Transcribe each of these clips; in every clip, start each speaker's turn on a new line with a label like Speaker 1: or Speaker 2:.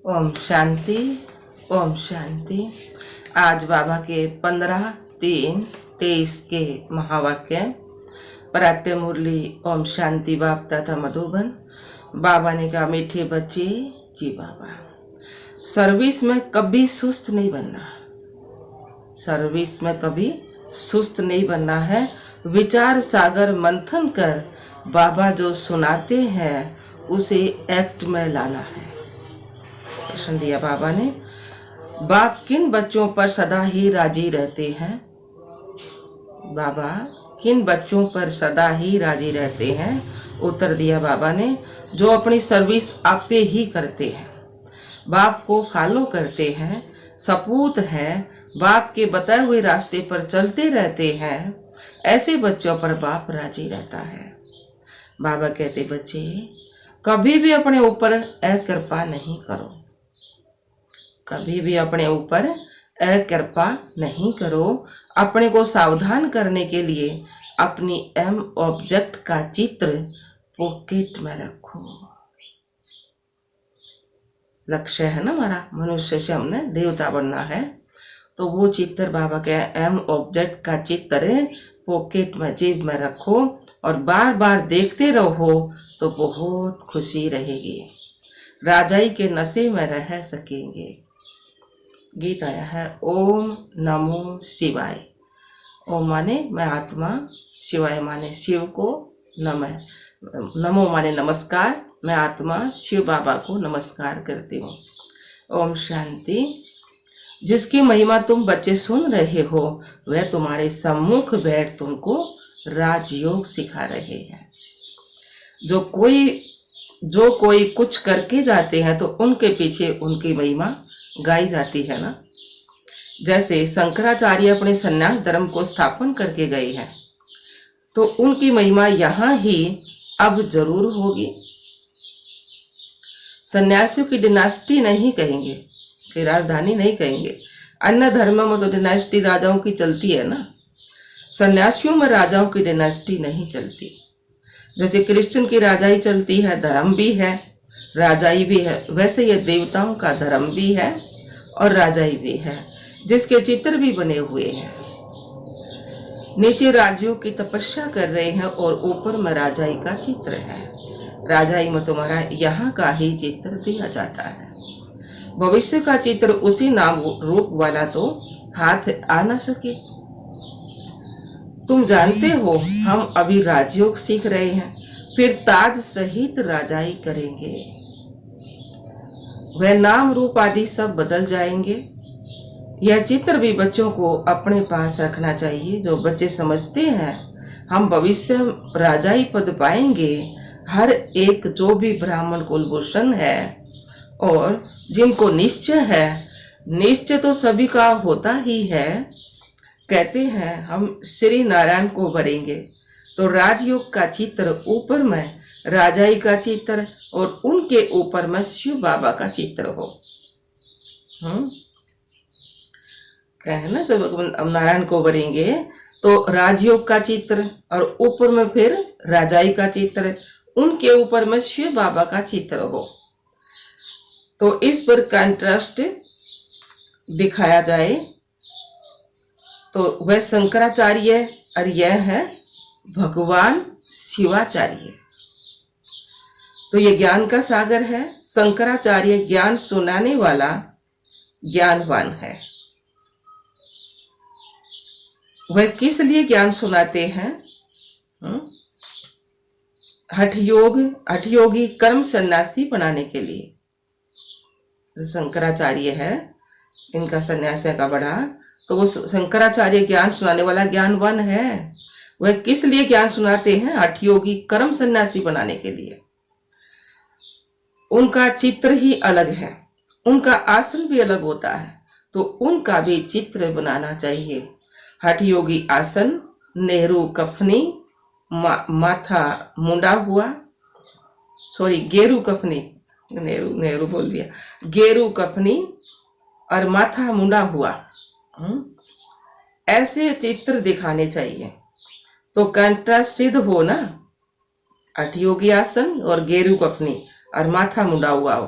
Speaker 1: ओम शांति। ओम शांति। आज बाबा के 15/3/23 के महावाक्य प्रातः मुरली ओम शांति बाप तथा मधुबन। बाबा ने कहा, मीठे बच्चे जी बाबा, सर्विस में कभी सुस्त नहीं बनना। सर्विस में कभी सुस्त नहीं बनना है। विचार सागर मंथन कर बाबा जो सुनाते हैं उसे एक्ट में लाना है। प्रश्न दिया बाबा ने, बाप किन बच्चों पर सदा ही राजी रहते हैं? बाबा किन बच्चों पर सदा ही राजी रहते हैं? उत्तर दिया बाबा ने, जो अपनी सर्विस आप पे ही करते हैं, बाप को फॉलो करते हैं, सपूत हैं, बाप के बताए हुए रास्ते पर चलते रहते हैं, ऐसे बच्चों पर बाप राजी रहता है। बाबा कहते, बच्चे कभी भी अपने ऊपर अकृपा नहीं करो। कभी भी अपने ऊपर अकृपा नहीं करो। अपने को सावधान करने के लिए अपनी एम ऑब्जेक्ट का चित्र पॉकेट में रखो। लक्ष्य है ना हमारा, मनुष्य से हमने देवता बनना है, तो वो चित्र बाबा के एम ऑब्जेक्ट का चित्र पॉकेट में, जेब में रखो और बार बार देखते रहो तो बहुत खुशी रहेगी। राजाई के नशे में रह सकेंगे। गीत आया है, ओम नमो शिवाय। ओम माने मैं आत्मा, शिवाय माने शिव को, नमो माने नमस्कार, मैं आत्मा शिव बाबा को नमस्कार करती हूँ। ओम शांति। जिसकी महिमा तुम बच्चे सुन रहे हो वह तुम्हारे सम्मुख बैठ तुमको राजयोग सिखा रहे हैं। जो कोई कुछ करके जाते हैं तो उनके पीछे उनकी महिमा गाई जाती है ना। जैसे शंकराचार्य अपने सन्यास धर्म को स्थापन करके गए हैं तो उनकी महिमा यहाँ ही अब जरूर होगी। सन्यासियों की डिनास्टी नहीं कहेंगे, कि राजधानी नहीं कहेंगे। अन्य धर्मों में तो डिनास्टी राजाओं की चलती है ना, सन्यासियों में राजाओं की डिनास्टी नहीं चलती। जैसे क्रिश्चियन की राजाई चलती है, धर्म भी है, राजाई भी है, वैसे ये देवताओं का धर्म भी है और राजाई भी है, जिसके चित्र भी बने हुए हैं। नीचे राजियों की तपस्या कर रहे हैं और ऊपर में राजाई का चित्र है। राजाई में तुम्हारा यहाँ का ही चित्र दिया जाता है। भविष्य का चित्र उसी नाम रूप वाला तो हाथ आ न सके। तुम जानते हो हम अभी राजयोग सीख रहे हैं, फिर ताज सहित राजाई करेंगे। वह नाम रूप आदि सब बदल जाएंगे। यह चित्र भी बच्चों को अपने पास रखना चाहिए। जो बच्चे समझते हैं हम भविष्य राजाई पद पाएंगे, हर एक जो भी ब्राह्मण कुलभूषण है और जिनको निश्चय है, निश्चय तो सभी का होता ही है, कहते हैं हम श्री नारायण को भरेंगे, तो राजयोग का चित्र ऊपर में राजाई का चित्र और उनके ऊपर में शिव बाबा का चित्र हो। कहे ना सब नारायण को भरेंगे तो राजयोग का चित्र और ऊपर में फिर राजाई का चित्र, उनके ऊपर में शिव बाबा का चित्र हो। तो इस पर कंट्रास्ट दिखाया जाए तो वह शंकराचार्य और यह है भगवान शिवाचार्य। तो ये ज्ञान का सागर है। शंकराचार्य ज्ञान सुनाने वाला ज्ञानवान है। वह किस लिए ज्ञान सुनाते हैं? हठयोगी कर्म सन्यासी बनाने के लिए। जो शंकराचार्य है, इनका सन्यासी का बड़ा, तो वो शंकराचार्य ज्ञान सुनाने वाला ज्ञानवान है। वह किस लिए ज्ञान सुनाते हैं? हठयोगी कर्म सन्यासी बनाने के लिए। उनका चित्र ही अलग है, उनका आसन भी अलग होता है, तो उनका भी चित्र बनाना चाहिए। हठयोगी आसन, नेहरू कफनी, माथा मुंडा हुआ, गेरू कफनी, नेहरू बोल दिया, गेरू कफनी और माथा मुंडा हुआ, ऐसे चित्र दिखाने चाहिए। तो कंट्रास्ट सिद्ध हो ना, हठयोगी आसन और गेरू कफनी और माथा मुंडा हुआ हो,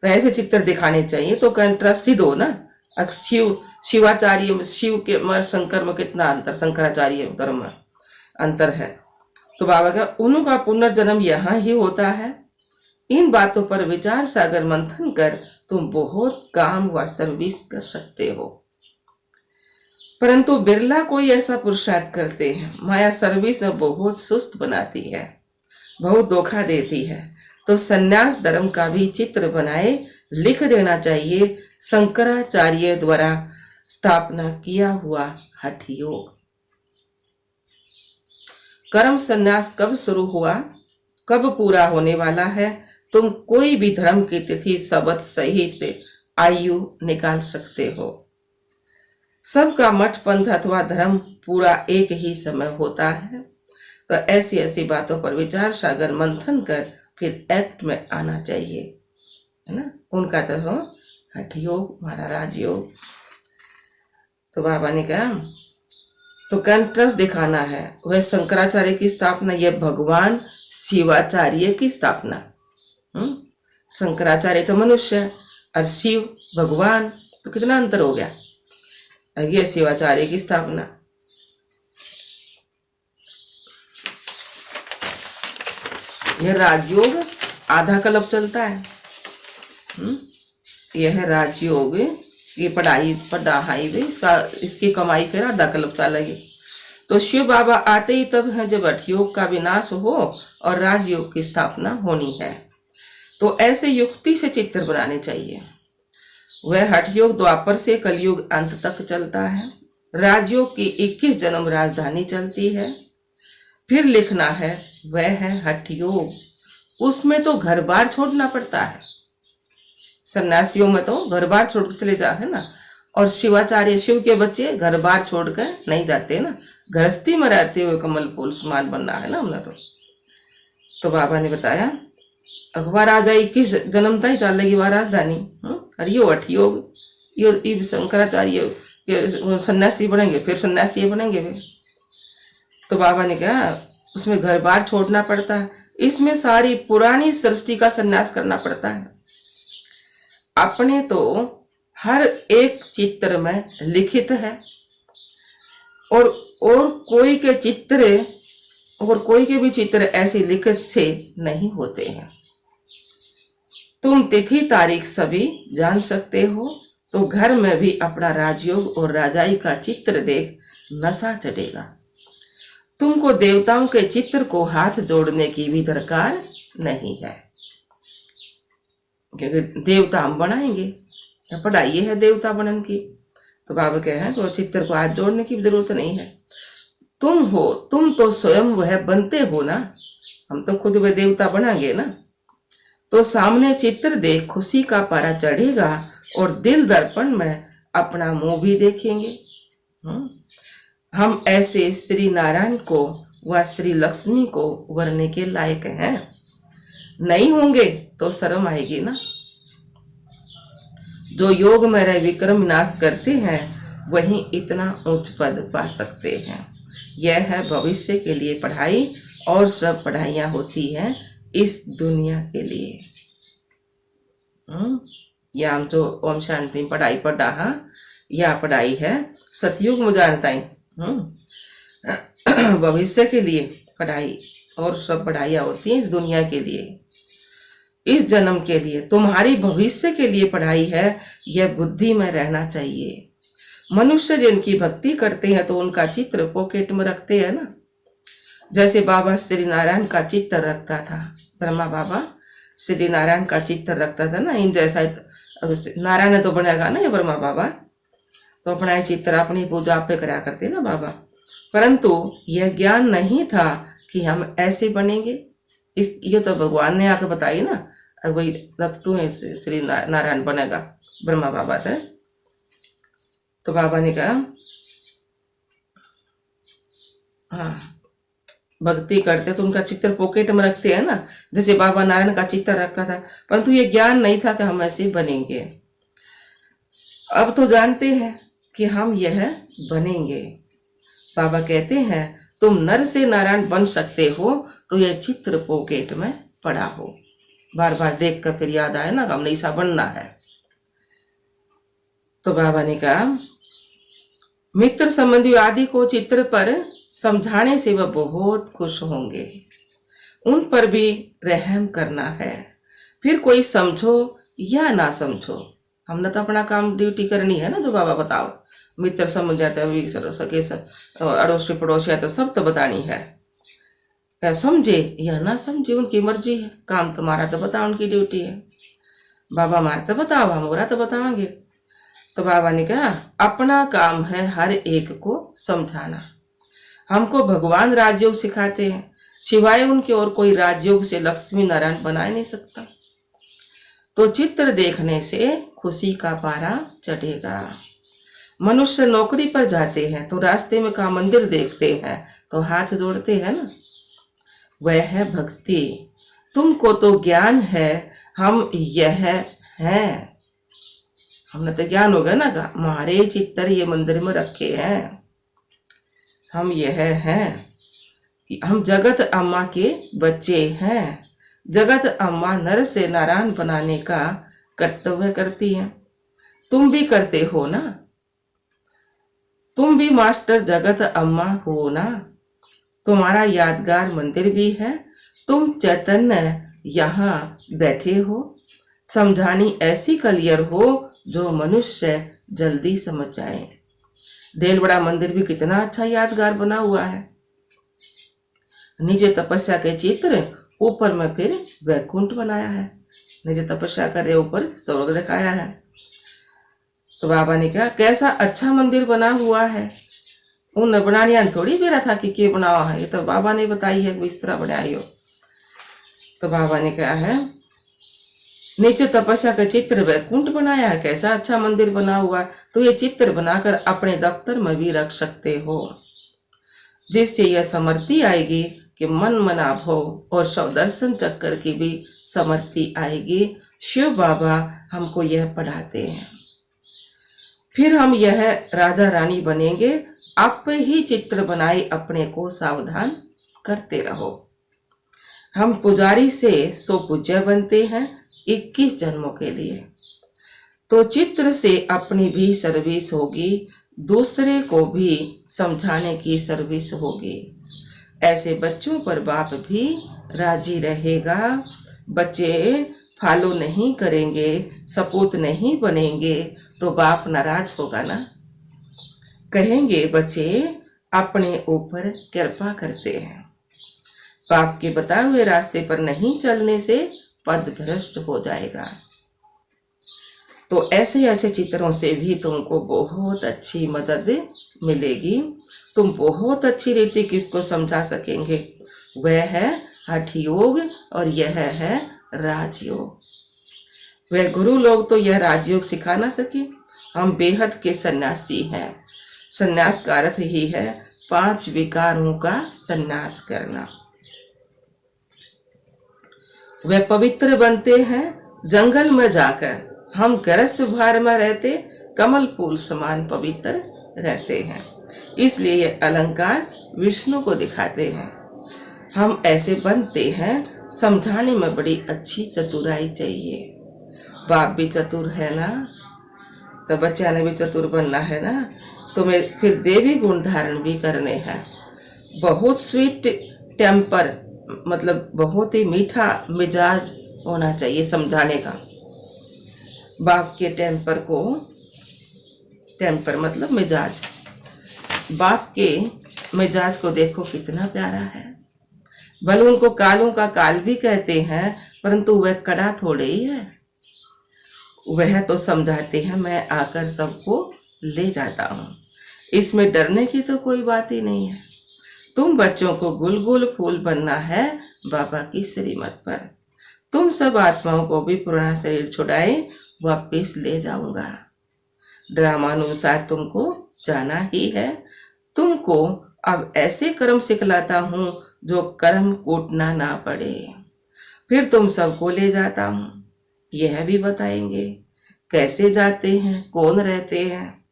Speaker 1: तो ऐसे चित्र दिखाने चाहिए, तो कंट्रास्ट सिद्ध हो ना। शिवाचार्य में, शिव के में शंकर में कितना अंतर, शंकराचार्य धर्म में अंतर है। तो बाबा का उनका पुनर्जन्म यहाँ ही होता है। इन बातों पर विचार सागर मंथन कर तुम बहुत काम व सर्विस कर सकते हो। परंतु बिरला कोई ऐसा पुरुषार्थ करते हैं। माया सर्विस में बहुत सुस्त बनाती है, बहुत धोखा देती है। तो सन्यास धर्म का भी चित्र बनाए लिख देना चाहिए, शंकराचार्य द्वारा स्थापना किया हुआ हठ योग। कर्म संन्यास कब शुरू हुआ, कब पूरा होने वाला है, तुम कोई भी धर्म की तिथि शब्द सहित आयु निकाल सकते हो। सबका मठ पंथ अथवा धर्म पूरा एक ही समय होता है। तो ऐसी ऐसी बातों पर विचार सागर मंथन कर फिर एक्ट में आना चाहिए, है ना। उनका तो हो हठ योग, हमारा राजयोग। तो बाबा ने कहा तो कंट्रास्ट दिखाना है। वह शंकराचार्य की स्थापना, यह भगवान शिवाचार्य की स्थापना। शंकराचार्य तो मनुष्य और शिव भगवान, तो कितना अंतर हो गया। ये शिवाचार्य की स्थापना। यह राजयोग आधा कल्प चलता है। यह राजयोग, ये पढ़ाई भी इसकी कमाई फिर आधा कल्प चलेगी। तो शिव बाबा आते ही तब है जब हठ योग का विनाश हो और राजयोग की स्थापना होनी है। तो ऐसे युक्ति से चित्र बनाने चाहिए। वह हठ योग द्वापर से कलयुग अंत तक चलता है। राजयोग की 21 जन्म राजधानी चलती है। फिर लिखना है वह है हठ योग, उसमें तो घर बार छोड़ना पड़ता है। सन्यासियों में तो घर बार छोड़ कर चले जाते हैं ना, और शिवाचार्य शिव के बच्चे घर बार छोड़कर नहीं जाते ना, गृहस्थी में रहते हुए कमल फूल समान बनना है ना हमने। तो बाबा ने बताया अखबार आ जाए 21 जन्म तक चलेगी वह राजधानी। और यो हठ योग, यो शंकराचार्य सन्यासी बनेंगे, फिर सन्यासी बनेंगे फिर। तो बाबा ने कहा उसमें घर बार छोड़ना पड़ता है, इसमें सारी पुरानी सृष्टि का सन्यास करना पड़ता है। अपने तो हर एक चित्र में लिखित है, और कोई के चित्र, और कोई के भी चित्र ऐसे लिखित से नहीं होते हैं। तुम तिथि तारीख सभी जान सकते हो, तो घर में भी अपना राजयोग और राजाई का चित्र देख नशा चढ़ेगा। तुमको देवताओं के चित्र को हाथ जोड़ने की भी दरकार नहीं है, क्योंकि देवता हम बनाएंगे, पढ़ाई है देवता बनन की। तो बाबा कहे हैं तो चित्र को हाथ जोड़ने की भी जरूरत नहीं है। तुम हो, तुम तो स्वयं वह बनते हो ना, हम तो खुद वह देवता बनाएंगे ना। तो सामने चित्र देख खुशी का पारा चढ़ेगा और दिल दर्पण में अपना मुंह भी देखेंगे। हम ऐसे श्री नारायण को व श्री लक्ष्मी को वरने के लायक हैं, नहीं होंगे तो शर्म आएगी ना। जो योग में रह विक्रम विनाश करते हैं वही इतना उच्च पद पा सकते हैं। यह है भविष्य के लिए पढ़ाई, और सब पढ़ाइयाँ होती हैं इस दुनिया के लिए। या हम जो ओम शांति पढ़ाई पढ़ा, या पढ़ाई है सतयुग में जानता है भविष्य के लिए पढ़ाई, और सब पढ़ाइयाँ होती हैं इस दुनिया के लिए, इस जन्म के लिए। तुम्हारी भविष्य के लिए पढ़ाई है, यह बुद्धि में रहना चाहिए। मनुष्य जिनकी भक्ति करते हैं तो उनका चित्र पॉकेट में रखते हैं ना। जैसे बाबा श्री नारायण का चित्र रखता था, ब्रह्मा बाबा श्री नारायण का चित्र रखता था ना। इन जैसा नारायण तो बनेगा ना ये ब्रह्मा बाबा, तो अपना चित्र अपनी पूजा पे करा करते ना बाबा। परंतु यह ज्ञान नहीं था कि हम ऐसे बनेंगे। ये तो भगवान ने आकर बताई ना, अब वही रख तू है श्री नारायण बनेगा ब्रह्मा बाबा थे। तो बाबा ने कहा हाँ, भक्ति करते तो उनका चित्र पॉकेट में रखते हैं ना, जैसे बाबा नारायण का चित्र रखता था। परंतु ये ज्ञान नहीं था कि हम ऐसे बनेंगे। अब तो जानते हैं कि हम यह बनेंगे। बाबा कहते हैं तुम नर से नारायण बन सकते हो, तो यह चित्र पॉकेट में पड़ा हो। बार बार देख कर फिर याद आए ना, हमने ऐसा बनना है। तो बाबा ने कहा मित्र संबंधी आदि को चित्र पर समझाने से वह बहुत खुश होंगे, उन पर भी रहम करना है। फिर कोई समझो या ना समझो, हमने तो अपना काम ड्यूटी करनी है ना, जो बाबा बताओ। मित्र समझ जाते हैं, सके अड़ोसी पड़ोसी तो सब तो बतानी है। समझे या ना समझे उनकी मर्जी है, काम तुम्हारा तो बताओ, उनकी ड्यूटी है। बाबा हमारा तो बताओ, हमारा तो बताओगे। तो बाबा ने कहा अपना काम है हर एक को समझाना। हमको भगवान राजयोग सिखाते हैं, सिवाय उनके और कोई राजयोग से लक्ष्मी नारायण बना ही नहीं सकता। तो चित्र देखने से खुशी का पारा चढ़ेगा। मनुष्य नौकरी पर जाते हैं तो रास्ते में का मंदिर देखते हैं तो हाथ जोड़ते हैं ना, वह है भक्ति। तुमको तो ज्ञान है, हम यह हैं। हमने तो ज्ञान हो गया ना, हमारे चित्र ये मंदिर में रखे हैं, हम यह हैं। हम जगत अम्मा के बच्चे हैं। जगत अम्मा नर से नारायण बनाने का कर्तव्य करती हैं, तुम भी करते हो ना। तुम भी मास्टर जगत अम्मा हो ना। तुम्हारा यादगार मंदिर भी है, तुम चैतन्य यहाँ बैठे हो। समझानी ऐसी कलियर हो जो मनुष्य जल्दी समझ जाए। देलबड़ा मंदिर भी कितना अच्छा यादगार बना हुआ है। नीचे तपस्या के चित्र, ऊपर में फिर वैकुंठ बनाया है। नीचे तपस्या कर रहे, ऊपर स्वर्ग दिखाया है। तो बाबा ने कहा कैसा अच्छा मंदिर बना हुआ है। उन बनाने थोड़ी बेरा था कि के बनावा है, ये तो बाबा ने बताई है कि इस तरह बनाई हो। तो बाबा ने कहा है नीचे तपस्या का चित्र वैकुंठ बनाया है, कैसा अच्छा मंदिर बना हुआ। तो ये चित्र बनाकर अपने दफ्तर में भी रख सकते हो, जिससे यह समृद्धि आएगी कि मन मना भव और शव दर्शन चक्कर की भी समृद्धि आएगी। शिव बाबा हमको यह पढ़ाते हैं। फिर हम यह राधा रानी बनेंगे। आप ही चित्र बनाए अपने को सावधान करते रहो। हम पुजारी से सो पूज्य बनते हैं 21 जन्मों के लिए। तो चित्र से अपनी भी सर्विस होगी, दूसरे को भी समझाने की सर्विस होगी। ऐसे बच्चों पर बाप भी राजी रहेगा। बच्चे फॉलो नहीं करेंगे, सपूत नहीं बनेंगे तो बाप नाराज होगा ना। कहेंगे बच्चे अपने ऊपर कृपा करते हैं। बाप के बताए हुए रास्ते पर नहीं चलने से पद भ्रष्ट हो जाएगा। तो ऐसे ऐसे चित्रों से भी तुमको बहुत अच्छी मदद मिलेगी। तुम बहुत अच्छी रीति किसको समझा सकेंगे, वह है हठ योग और यह है राजयोग। वह गुरु लोग तो यह राजयोग सिखा ना सके। हम बेहद के सन्यासी हैं। सन्यास का अर्थ ही है 5 विकारों का सन्यास करना। वे पवित्र बनते हैं जंगल में जाकर। हम गृहस्थ भार में रहते कमल फूल समान पवित्र रहते हैं। इसलिए ये अलंकार विष्णु को दिखाते हैं। हम ऐसे बनते हैं, समझाने में बड़ी अच्छी चतुराई चाहिए। बाप भी चतुर है ना, तो बच्चा ने भी चतुर बनना है ना। तुम्हें फिर देवी गुण धारण भी करने हैं। बहुत स्वीट टेम्पर, मतलब बहुत ही मीठा मिजाज होना चाहिए समझाने का। बाप के टेम्पर को, टेम्पर मतलब मिजाज, बाप के मिजाज को देखो कितना प्यारा है। भले उनको कालों का काल भी कहते हैं, परंतु वह कड़ा थोड़े ही है। वह तो समझाते हैं मैं आकर सबको ले जाता हूँ, इसमें डरने की तो कोई बात ही नहीं है। तुम बच्चों को गुलगुल फूल बनना है बाबा की श्रीमत पर। तुम सब आत्माओं को भी पुराना शरीर छुड़ाए वापिस ले जाऊंगा। ड्रामानुसार तुमको जाना ही है। तुमको अब ऐसे कर्म सिखलाता हूँ जो कर्म कूटना ना पड़े। फिर तुम सबको ले जाता हूँ, यह भी बताएंगे कैसे जाते हैं, कौन रहते हैं।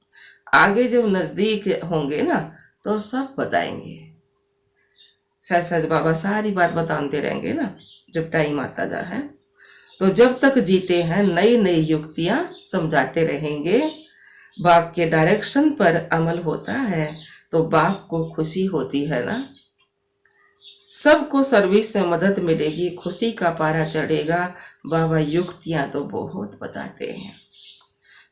Speaker 1: आगे जब नजदीक होंगे ना तो सब बताएंगे। शायद बाबा सारी बात बताते रहेंगे ना जब टाइम आता जा है। तो जब तक जीते हैं नई नई युक्तियां समझाते रहेंगे। बाप के डायरेक्शन पर अमल होता है तो बाप को खुशी होती है ना। सबको सर्विस से मदद मिलेगी, खुशी का पारा चढ़ेगा। बाबा युक्तियां तो बहुत बताते हैं,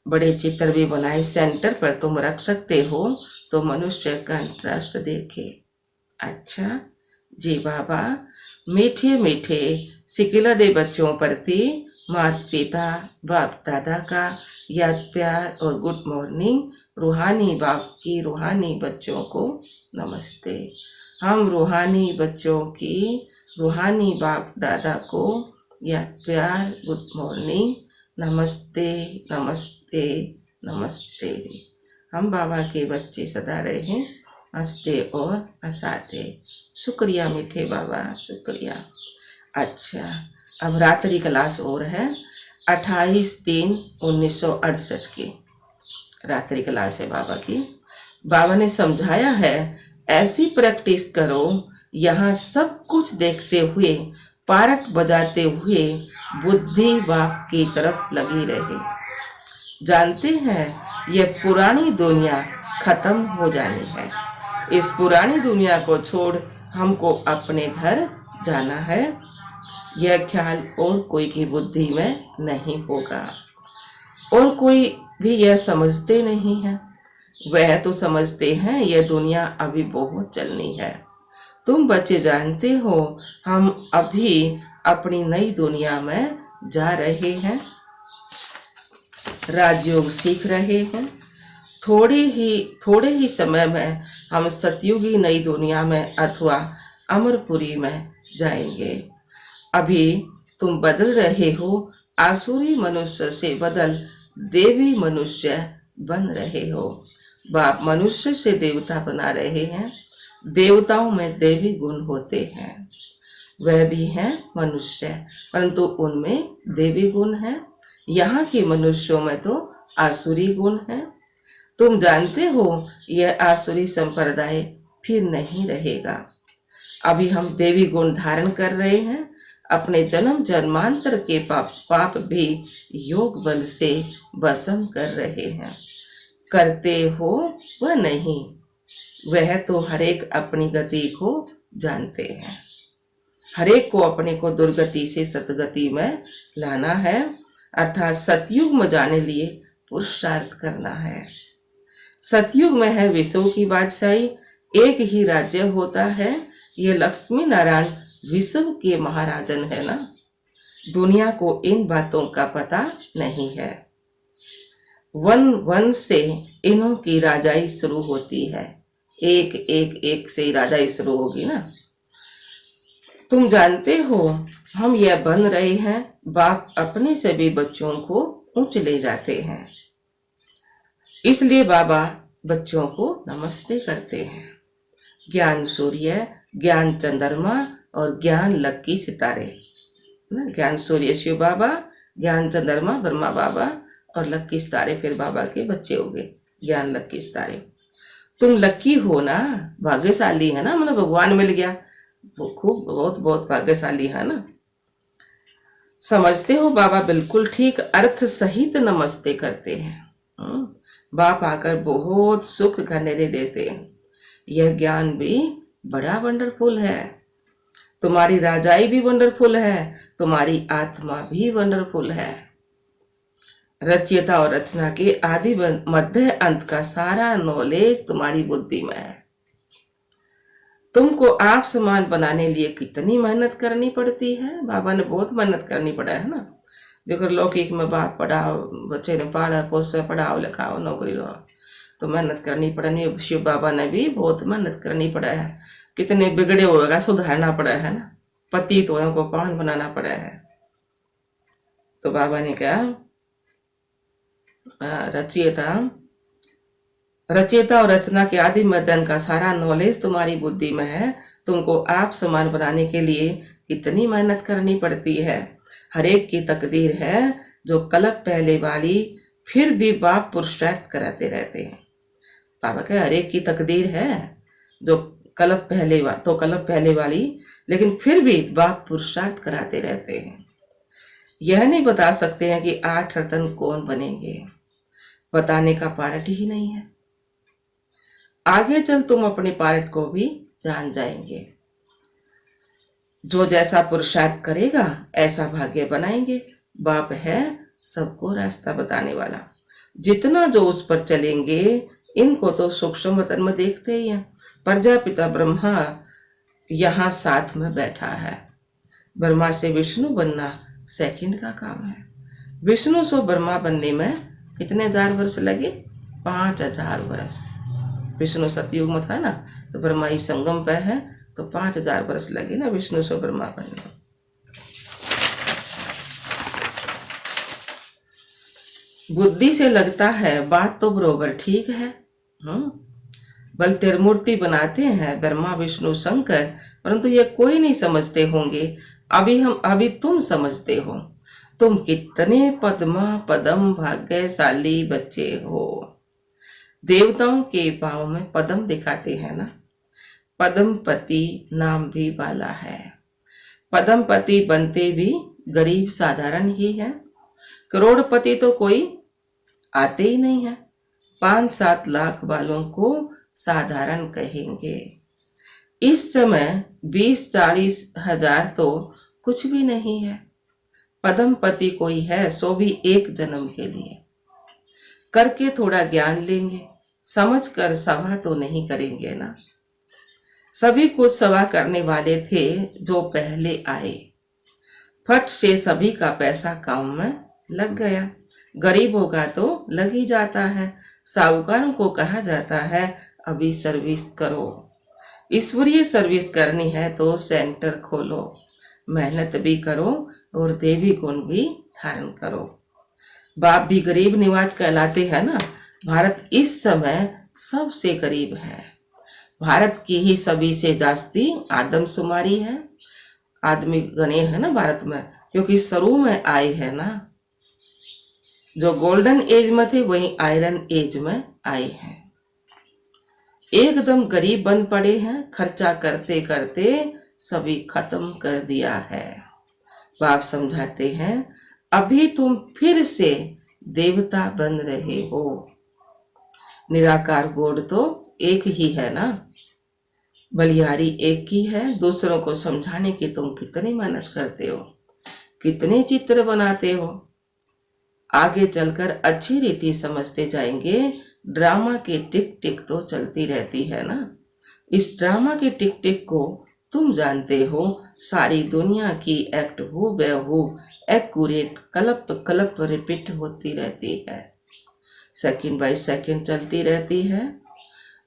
Speaker 1: बड़े चित्र भी बनाए, सेंटर पर तुम रख सकते हो तो मनुष्य का इंटरेस्ट देखे। अच्छा जी बाबा, मीठे मीठे सिकिला दे बच्चों प्रति माता पिता बाप दादा का याद प्यार और गुड मॉर्निंग। रूहानी बाप की रूहानी बच्चों को नमस्ते। हम रूहानी बच्चों की रूहानी बाप दादा को याद प्यार गुड मॉर्निंग, नमस्ते नमस्ते नमस्ते जी। हम बाबा के बच्चे सदा रहे हंसते और हंसाते। शुक्रिया मीठे बाबा, शुक्रिया। अच्छा, अब रात्रि क्लास और है 28/3/1968 की रात्रि क्लास है बाबा की। बाबा ने समझाया है ऐसी प्रैक्टिस करो यहाँ सब कुछ देखते हुए, पारक बजाते हुए बुद्धि बाप की तरफ लगी रहे। जानते हैं यह पुरानी दुनिया खत्म हो जानी है। इस पुरानी दुनिया को छोड़ हमको अपने घर जाना है। यह ख्याल और कोई की बुद्धि में नहीं होगा, और कोई भी यह समझते नहीं है। वह तो समझते हैं यह दुनिया अभी बहुत चलनी है। तुम बच्चे जानते हो हम अभी अपनी नई दुनिया में जा रहे हैं, राजयोग सीख रहे हैं। थोड़े ही समय में हम सतयुगी नई दुनिया में अथवा अमरपुरी में जाएंगे। अभी तुम बदल रहे हो, आसुरी मनुष्य से बदल देवी मनुष्य बन रहे हो। बाप मनुष्य से देवता बना रहे हैं। देवताओं में देवी गुण होते हैं, वह भी हैं मनुष्य, परंतु उनमें देवी गुण है। यहाँ के मनुष्यों में तो आसुरी गुण है। तुम जानते हो यह आसुरी संप्रदाय फिर नहीं रहेगा। अभी हम देवी गुण धारण कर रहे हैं। अपने जन्म जन्मांतर के पाप भी योग बल से भस्म कर रहे हैं। करते हो वह नहीं, वह तो हरेक अपनी गति को जानते हैं। हरेक को अपने को दुर्गति से सतगति में लाना है, अर्थात सतयुग में जाने लिए पुरुषार्थ करना है। सतयुग में है विश्व की बादशाही, एक ही राज्य होता है। ये लक्ष्मी नारायण विश्व के महाराजन है ना। दुनिया को इन बातों का पता नहीं है। वन से इन्हों की राजाई शुरू होती है। एक से ही राजाई शुरू होगी ना। तुम जानते हो हम यह बन रहे हैं। बाप अपने सभी बच्चों को ऊंच ले जाते हैं, इसलिए बाबा बच्चों को नमस्ते करते हैं। ज्ञान सूर्य, ज्ञान चंद्रमा और ज्ञान लक्की सितारे ना। ज्ञान सूर्य शिव बाबा, ज्ञान चंद्रमा ब्रह्मा बाबा और लक्की सितारे फिर बाबा के बच्चे हो गए, ज्ञान लक्की सितारे। तुम लक्की हो ना, भाग्यशाली है ना, मतलब भगवान मिल गया, वो खूब बहुत बहुत भाग्यशाली है ना। समझते हो बाबा बिल्कुल ठीक अर्थ सहित नमस्ते करते हैं। बाप आकर बहुत सुख घनेरे देते हैं। यह ज्ञान भी बड़ा वंडरफुल है। तुम्हारी राजाई भी वंडरफुल है, तुम्हारी आत्मा भी वंडरफुल है। रचयिता और रचना के आदि मध्य अंत का सारा नॉलेज तुम्हारी बुद्धि में है। तुमको आप समान बनाने लिए कितनी मेहनत करनी पड़ती है। बाबा ने बहुत मेहनत करनी पड़ा है ना। देखो लौकिक में बाप पढ़ाओ, बच्चे ने पढ़ा पोसा, पढ़ाओ लिखाओ, नौकरी लो, तो मेहनत करनी पड़नी। शिव बाबा ने भी बहुत मेहनत करनी पड़ा है। कितने बिगड़े होगा सुधारना पड़ा है ना। पति तो को पान बनाना पड़ा है। तो बाबा ने कहा रचयिता और रचना के आदि मदन का सारा नॉलेज तुम्हारी बुद्धि में है। तुमको आप समान बनाने के लिए कितनी मेहनत करनी पड़ती है। हरेक की तकदीर है जो कलप पहले वाली, फिर भी बाप पुरुषार्थ कराते रहते हैं। बाबा कहे हरेक की तकदीर है जो कलप पहले वाली, लेकिन फिर भी बाप पुरुषार्थ कराते रहते हैं। यह नहीं बता सकते हैं कि 8 रत्न कौन बनेंगे, बताने का पार्ट ही नहीं है। आगे चल तुम अपने पार्ट को भी जान जाएंगे। जो जैसा पुरुषार्थ करेगा ऐसा भाग्य बनाएंगे। बाप है सबको रास्ता बताने वाला। जितना जो उस पर चलेंगे, इनको तो सूक्ष्म वतन में देखते ही हैं। प्रजापिता ब्रह्मा यहाँ साथ में बैठा है। ब्रह्मा से विष्णु बनना सेकंड का काम है। विष्णु से ब्रह्मा बनने में कितने हजार वर्ष लगे? 5000 वर्ष। विष्णु सतयुग में था ना, तो ब्रह्मा ही संगम पे है, तो 5000 वर्ष लगे ना विष्णु से ब्रह्मा बनने। बुद्धि से लगता है बात तो बरोबर ठीक है। बल त्रिमूर्ति बनाते हैं ब्रह्मा विष्णु शंकर, परंतु ये कोई नहीं समझते होंगे। अभी तुम समझते हो। तुम कितने पदम भाग्यशाली बच्चे हो। देवताओं के पाँव में पदम दिखाते हैं ना। पद्मपति नाम भी वाला है। पद्मपति बनते भी गरीब साधारण ही है। करोड़पति तो कोई आते ही नहीं है। 5-7 लाख वालों को साधारण कहेंगे। इस समय 20-40 हजार तो कुछ भी नहीं है। पद्मपति कोई है सो भी एक जन्म के लिए। करके थोड़ा ज्ञान लेंगे, समझ कर सभा तो नहीं करेंगे ना। सभी कुछ सभा करने वाले थे जो पहले आए। फट से सभी का पैसा काम में लग गया। गरीबों का तो लग ही जाता है। साहूकारों को कहा जाता है अभी सर्विस करो। ईश्वरीय सर्विस करनी है तो सेंटर खोलो, मेहनत भी करो और देवी गुण भी धारण करो। बाप भी गरीब निवाज कहलाते हैं ना। भारत इस समय सबसे गरीब है। भारत की ही सभी से जास्ती आदमशुमारी है। आदमी गणे है ना भारत में, क्योंकि शुरू में आए हैं ना। जो गोल्डन एज में थे वही आयरन एज में आए हैं। एकदम गरीब बन पड़े हैं। खर्चा करते करते सभी खत्म कर दिया है। बाप समझाते हैं अभी तुम फिर से देवता बन रहे हो। निराकार गॉड तो एक ही है ना। बलिहारी एक ही है। दूसरों को समझाने की तुम कितनी मेहनत करते हो, कितने चित्र बनाते हो। आगे चलकर अच्छी रीति समझते जाएंगे। ड्रामा की टिक टिक तो चलती रहती है ना। इस ड्रामा की टिक टिक को तुम जानते हो। सारी दुनिया की एक्ट हूबहू एक्यूरेट कलप रिपीट होती रहती है। सेकंड बाय सेकंड चलती रहती है।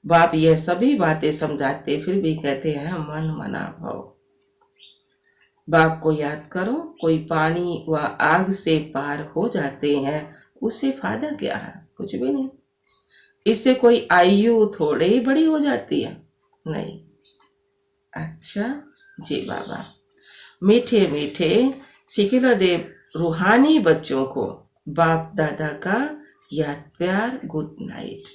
Speaker 1: बाप यह सभी बातें समझाते फिर भी कहते हैं मन मना भाव। बाप को याद करो। कोई पानी व आग से पार हो जाते हैं, उससे फायदा क्या है? कुछ भी नहीं। इससे कोई आयु थोड़े ही बड़ी हो जाती है? नहीं। अच्छा जी बाबा। मीठे मीठे सिकिला देव रूहानी बच्चों को बाप दादा का याद प्यार गुड नाइट।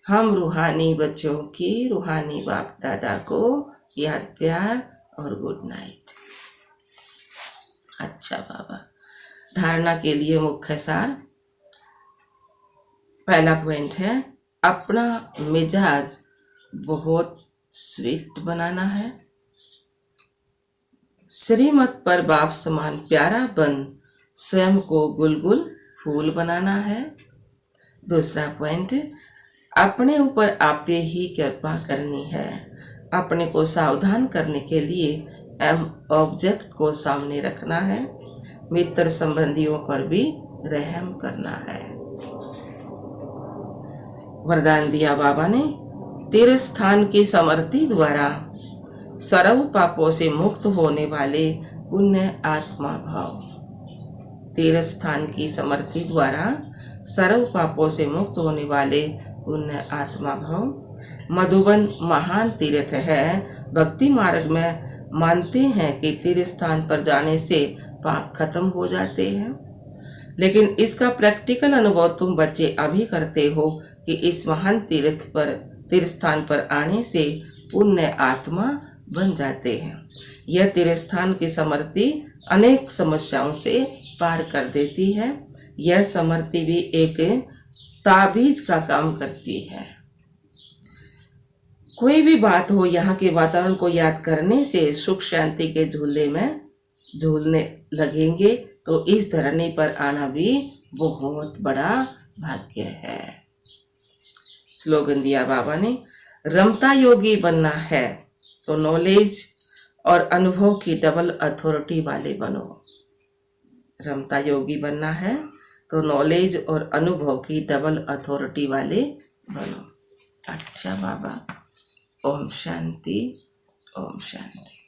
Speaker 1: हम रूहानी बच्चों की रूहानी बाप दादा को याद प्यार और गुड नाइट। अच्छा बाबा। धारणा के लिए मुख्य सार। पहला पॉइंट है अपना मिजाज बहुत स्वीट बनाना है। श्रीमत पर बाप समान प्यारा बन स्वयं को गुलगुल फूल बनाना है। दूसरा पॉइंट, अपने ऊपर आपे ही कृपा करनी है। अपने को सावधान करने के लिए ऑब्जेक्ट को सामने रखना है। मित्र संबंधियों पर भी रहम करना है। वरदान दिया बाबा ने तीर्थ स्थान की समर्थि द्वारा सर्व पापों से मुक्त होने वाले पुण्य आत्मा भाव। तीर्थ स्थान की समर्थि द्वारा सर्व पापों से मुक्त होने वाले पुण्य आत्मा भाव। मधुबन महान तीर्थ है। भक्ति मार्ग में मानते हैं कि तीर्थ स्थान पर जाने से पाप खत्म हो जाते हैं, लेकिन इसका प्रैक्टिकल अनुभव तुम बच्चे अभी करते हो कि इस महान तीर्थ स्थान पर आने से पुण्य आत्मा बन जाते हैं। यह तेरे स्थान की समृद्धि अनेक समस्याओं से पार कर देती है। यह समृद्धि भी एक ताबीज का काम करती है। कोई भी बात हो, यहाँ के वातावरण को याद करने से सुख शांति के झूले में झूलने लगेंगे। तो इस धरनी पर आना भी बहुत बड़ा भाग्य है। स्लोगन दिया बाबा ने, रमता योगी बनना है तो नॉलेज और अनुभव की डबल अथॉरिटी वाले बनो। रमता योगी बनना है तो नॉलेज और अनुभव की डबल अथॉरिटी वाले बनो। अच्छा बाबा, ओम शांति, ओम शांति।